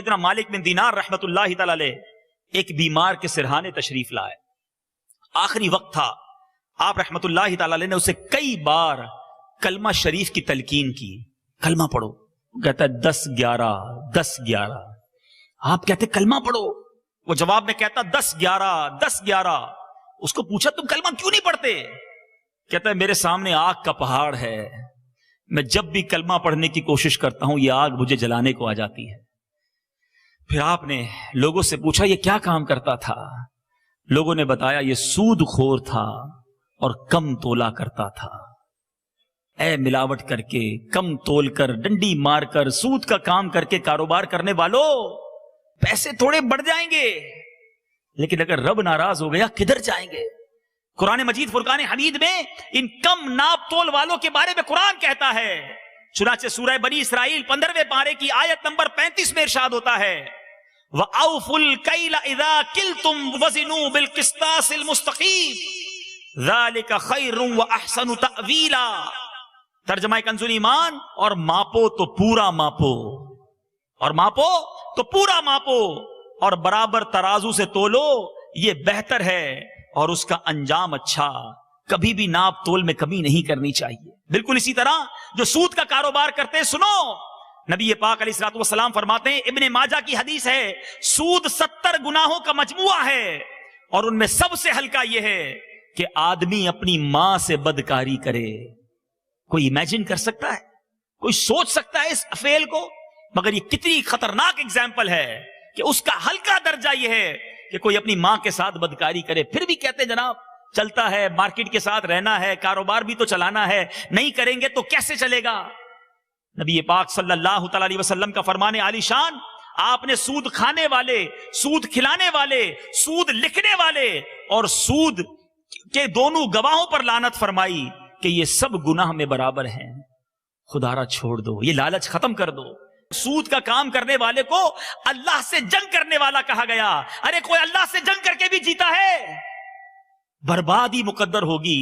سیدنا مالک بن دینار رحمت اللہ تعالی علیہ ایک بیمار کے سرہانے تشریف لائے. آخری وقت تھا. آپ رحمت اللہ تعالی علیہ نے اسے کئی بار کلمہ شریف کی تلقین کی. کلمہ پڑھو. کہتا ہے 10-11 10-11. آپ کہتے کلمہ پڑھو. وہ جواب میں کہتا 10-11 10-11. اس کو پوچھا تم کلمہ کیوں نہیں پڑھتے؟ کہتا ہے میرے سامنے آگ کا پہاڑ ہے، میں جب بھی کلمہ پڑھنے کی کوشش کرتا ہوں یہ آگ مجھے جلانے کو آ جاتی ہے. پھر آپ نے لوگوں سے پوچھا یہ کیا کام کرتا تھا؟ لوگوں نے بتایا یہ سود خور تھا اور کم تولا کرتا تھا. اے ملاوٹ کر کے، کم تول کر، ڈنڈی مار کر، سود کا کام کر کے کاروبار کرنے والوں، پیسے تھوڑے بڑھ جائیں گے لیکن اگر رب ناراض ہو گیا کدھر جائیں گے؟ قرآن مجید فرقان حمید میں ان کم ناپ تول والوں کے بارے میں قرآن کہتا ہے. چنانچہ سورہ بنی اسرائیل 15ویں پارے کی آیت نمبر 35 میں ارشاد ہوتا ہے وَأَوْفُوا الْكَيْلَ إِذَا كِلْتُمْ وَزِنُوا بِالْقِسْطَاسِ الْمُسْتَقِيمِ ذَلِكَ خَيْرٌ وَأَحْسَنُ تَأْوِيلًا. ترجمہ کنز ایمان، اور ماپو تو پورا ماپو، اور ماپو تو پورا ماپو، اور برابر ترازو سے تولو، یہ بہتر ہے اور اس کا انجام اچھا. کبھی بھی ناپ تول میں کمی نہیں کرنی چاہیے. بالکل اسی طرح جو سود کا کاروبار کرتے ہیں، سنو نبی پاک علیہ الصلوۃ والسلام فرماتے ہیں، ابن ماجہ کی حدیث ہے، سود 70 گناہوں کا مجموعہ ہے اور ان میں سب سے ہلکا یہ ہے کہ آدمی اپنی ماں سے بدکاری کرے. کوئی امیجن کر سکتا ہے؟ کوئی سوچ سکتا ہے اس فعل کو؟ مگر یہ کتنی خطرناک ایگزامپل ہے کہ اس کا ہلکا درجہ یہ ہے کہ کوئی اپنی ماں کے ساتھ بدکاری کرے. پھر بھی کہتے ہیں جناب چلتا ہے، مارکیٹ کے ساتھ رہنا ہے، کاروبار بھی تو چلانا ہے، نہیں کریں گے تو کیسے چلے گا؟ نبی پاک صلی اللہ تعالی علیہ وسلم کا فرمان عالی شان، آپ نے سود کھانے والے، سود کھلانے والے، سود لکھنے والے اور سود کے دونوں گواہوں پر لعنت فرمائی کہ یہ سب گناہ میں برابر ہیں. خدا را چھوڑ دو، یہ لالچ ختم کر دو. سود کا کام کرنے والے کو اللہ سے جنگ کرنے والا کہا گیا. ارے کوئی اللہ سے جنگ کر کے بھی جیتا ہے، بربادی مقدر ہوگی.